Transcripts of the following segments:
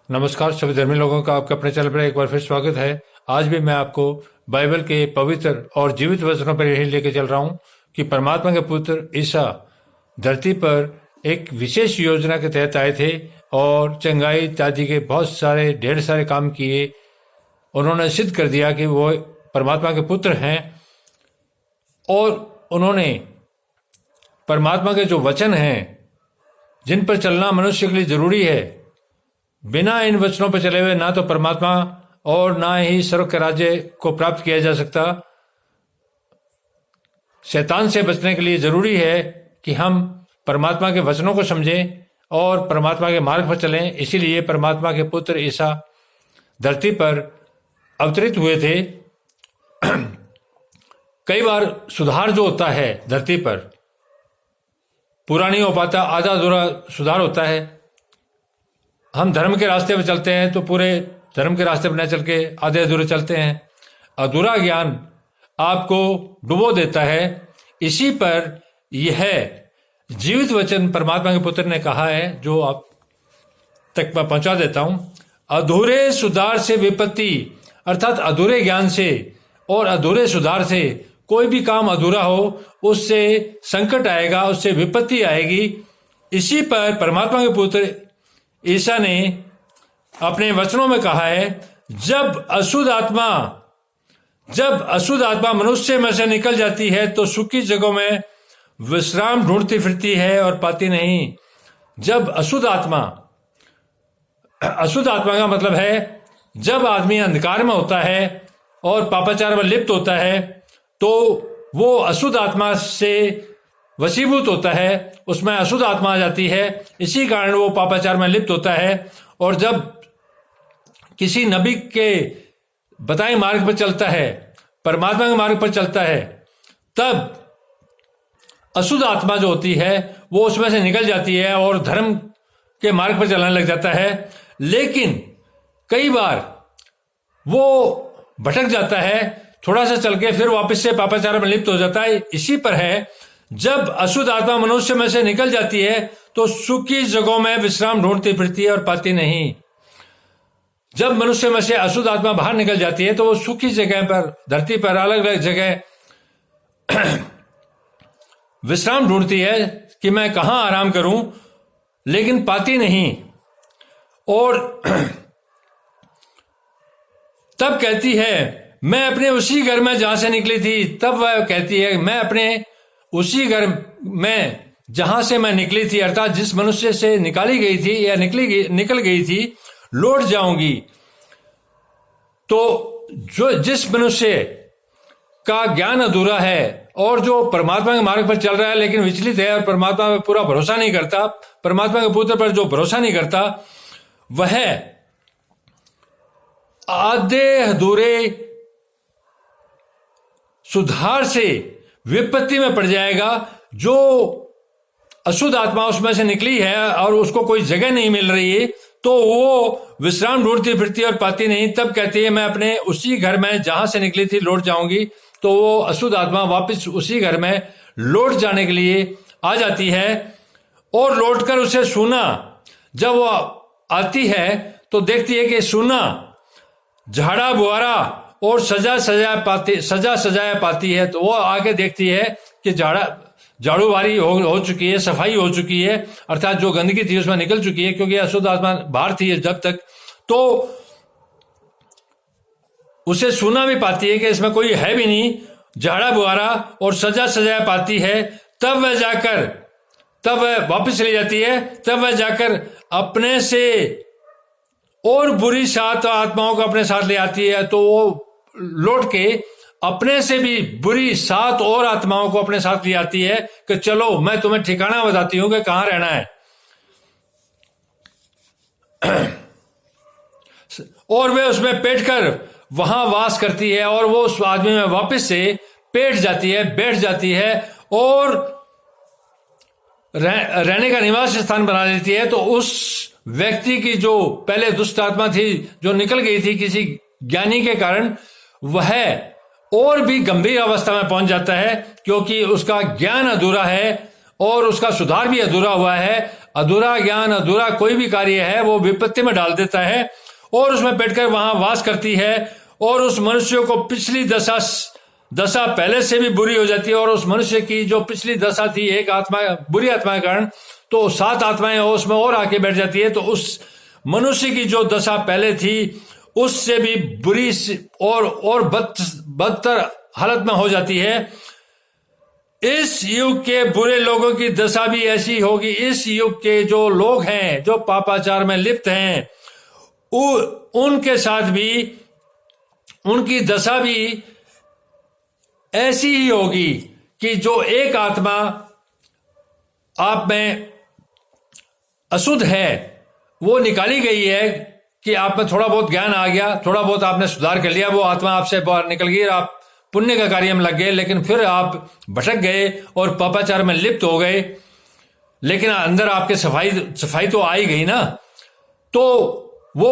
नमस्कार सभी धर्मी लोगों का आपके अपने चैनल पर एक बार फिर स्वागत है। आज भी मैं आपको बाइबल के पवित्र और जीवित वचनों पर यही लेके चल रहा हूं कि परमात्मा के पुत्र ईसा धरती पर एक विशेष योजना के तहत आए थे और चंगाई इत्यादि के बहुत सारे ढेर सारे काम किए। उन्होंने सिद्ध कर दिया कि वो परमात्मा के पुत्र हैं और उन्होंने परमात्मा के जो वचन हैं जिन पर चलना मनुष्य के लिए जरूरी है, बिना इन वचनों पर चले हुए ना तो परमात्मा और ना ही स्वर्ग के राज्य को प्राप्त किया जा सकता। शैतान से बचने के लिए जरूरी है कि हम परमात्मा के वचनों को समझें और परमात्मा के मार्ग पर चलें। इसीलिए परमात्मा के पुत्र ईसा धरती पर अवतरित हुए थे। कई बार सुधार जो होता है धरती पर पूरा नहीं हो पाता, आधा अधूरा सुधार होता है। हम धर्म के रास्ते पर चलते हैं तो पूरे धर्म के रास्ते पर न चल के आधे अधूरे चलते हैं। अधूरा ज्ञान आपको डुबो देता है। इसी पर यह जीवित वचन परमात्मा के पुत्र ने कहा है जो आप तक मैं पहुंचा देता हूं। अधूरे सुधार से विपत्ति, अर्थात अधूरे ज्ञान से और अधूरे सुधार से कोई भी काम अधूरा हो उससे संकट आएगा, उससे विपत्ति आएगी। इसी पर परमात्मा के पुत्र ईसा ने अपने वचनों में कहा है, जब अशुद्ध आत्मा मनुष्य में से निकल जाती है तो सूखी जगहों में विश्राम ढूंढती फिरती है और पाती नहीं। जब अशुद्ध आत्मा का मतलब है जब आदमी अंधकार में होता है और पापाचार में लिप्त होता है तो वो अशुद्ध आत्मा से वशीभूत होता है, उसमें अशुद्ध आत्मा आ जाती है। इसी कारण वो पापाचार में लिप्त होता है। और जब किसी नबी के बताए मार्ग पर चलता है, परमात्मा के मार्ग पर चलता है, तब अशुद्ध आत्मा जो होती है वो उसमें से निकल जाती है और धर्म के मार्ग पर चलने लग जाता है। लेकिन कई बार वो भटक जाता है, थोड़ा सा चल के फिर वापस से पापाचार में लिप्त हो जाता है। इसी पर है, जब अशुद्ध आत्मा मनुष्य में से निकल जाती है तो सूखी जगहों में विश्राम ढूंढती फिरती है और पाती नहीं। जब मनुष्य में से अशुद्ध आत्मा बाहर निकल जाती है तो वो सूखी जगह पर, धरती पर अलग अलग जगह विश्राम ढूंढती है कि मैं कहां आराम करूं, लेकिन पाती नहीं। और तब कहती है, मैं अपने उसी घर में जहां से निकली थी। तब वह कहती है, मैं अपने उसी घर में जहां से मैं निकली थी, अर्थात जिस मनुष्य से निकाली गई थी या निकल गई थी, लौट जाऊंगी। तो जिस मनुष्य का ज्ञान अधूरा है और जो परमात्मा के मार्ग पर चल रहा है लेकिन विचलित है और परमात्मा पर पूरा भरोसा नहीं करता, परमात्मा के पुत्र पर जो भरोसा नहीं करता, वह आधे अधूरे सुधार से विपत्ति में पड़ जाएगा। जो अशुद्ध आत्मा उसमें से निकली है और उसको कोई जगह नहीं मिल रही है तो वो विश्राम ढूंढती फिरती और पाती नहीं। तब कहती है, मैं अपने उसी घर में जहां से निकली थी लौट जाऊंगी। तो वो अशुद्ध आत्मा वापस उसी घर में लौट जाने के लिए आ जाती है और लौटकर उसे सुना, जब वो आती है तो देखती है कि सुना, झाड़ा बुआरा और सजा सजाया पाती है। तो वो आगे देखती है कि झाड़ू बारी हो चुकी है, सफाई हो चुकी है, अर्थात जो गंदगी थी उसमें निकल चुकी है, क्योंकि अशुद्ध आत्मा बाहर थी जब तक। तो उसे सुना भी पाती है कि इसमें कोई है भी नहीं, झाड़ा बुआरा और सजाया पाती है। तब वह वापस चली जाती है। तब वह जाकर अपने से और बुरी 7 आत्माओं को अपने साथ ले आती है। तो वो लौट के अपने से भी बुरी 7 और आत्माओं को अपने साथ ले आती है कि चलो मैं तुम्हें ठिकाना बताती हूं कि कहां रहना है। और वे उसमें बैठकर वहां वास करती है और वो उस आदमी में वापस से बैठ जाती है और रहने का निवास स्थान बना लेती है। तो उस व्यक्ति की जो पहले दुष्ट आत्मा थी जो निकल गई थी किसी ज्ञानी के कारण, वह और भी गंभीर अवस्था में पहुंच जाता है, क्योंकि उसका ज्ञान अधूरा है और उसका सुधार भी अधूरा हुआ है अधूरा ज्ञान, अधूरा कोई भी कार्य है वो विपत्ति में डाल देता है और उसमें बैठकर वहां वास करती है और उस मनुष्य को पिछली दशा पहले से भी बुरी हो जाती है। और उस मनुष्य की जो पिछली दशा थी एक आत्मा, बुरी आत्मा के कारण, तो 7 आत्माएं उसमें और आके बैठ जाती है, तो उस मनुष्य की जो दशा पहले थी उससे भी बुरी और बदतर हालत में हो जाती है। इस युग के बुरे लोगों की दशा भी ऐसी होगी। इस युग के जो लोग हैं, जो पापाचार में लिप्त हैं, उनके साथ भी उनकी दशा भी ऐसी ही होगी कि जो एक आत्मा आप में अशुद्ध है वो निकाली गई है कि आप में थोड़ा बहुत ज्ञान आ गया, थोड़ा बहुत आपने सुधार कर लिया, वो आत्मा आपसे बाहर निकल गई और आप पुण्य का कार्य में लग गए, लेकिन फिर आप भटक गए और पापाचार में लिप्त हो गए। लेकिन अंदर आपके सफाई तो आ ही गई ना। तो वो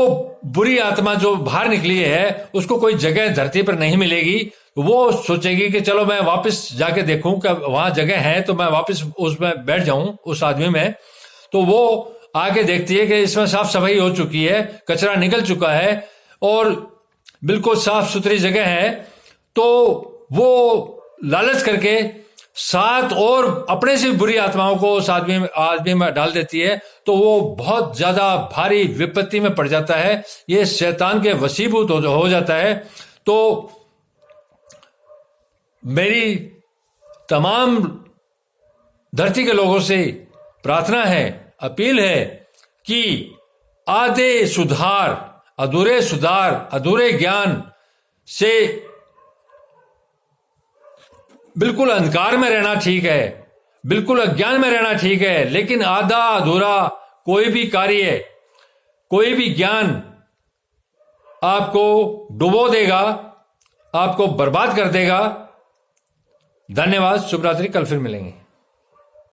बुरी आत्मा जो बाहर निकली है उसको कोई जगह धरती पर नहीं मिलेगी। वो सोचेगी कि चलो मैं वापस जाके देखूं कि वहां जगह है तो मैं वापस उसमें बैठ जाऊं, उस आदमी में। तो वो आके देखती है कि इसमें साफ सफाई हो चुकी है, कचरा निकल चुका है और बिल्कुल साफ सुथरी जगह है। तो वो लालच करके 7 और अपने से बुरी आत्माओं को उस आदमी में डाल देती है, तो वो बहुत ज्यादा भारी विपत्ति में पड़ जाता है। ये शैतान के वशीभूत हो जाता है। तो मेरी तमाम धरती के लोगों से प्रार्थना है, अपील है कि आधे सुधार, अधूरे ज्ञान से बिल्कुल अंधकार में रहना ठीक है, बिल्कुल अज्ञान में रहना ठीक है, लेकिन आधा अधूरा कोई भी कार्य, कोई भी ज्ञान आपको डुबो देगा, आपको बर्बाद कर देगा। धन्यवाद। शुभ रात्रि। कल फिर मिलेंगे।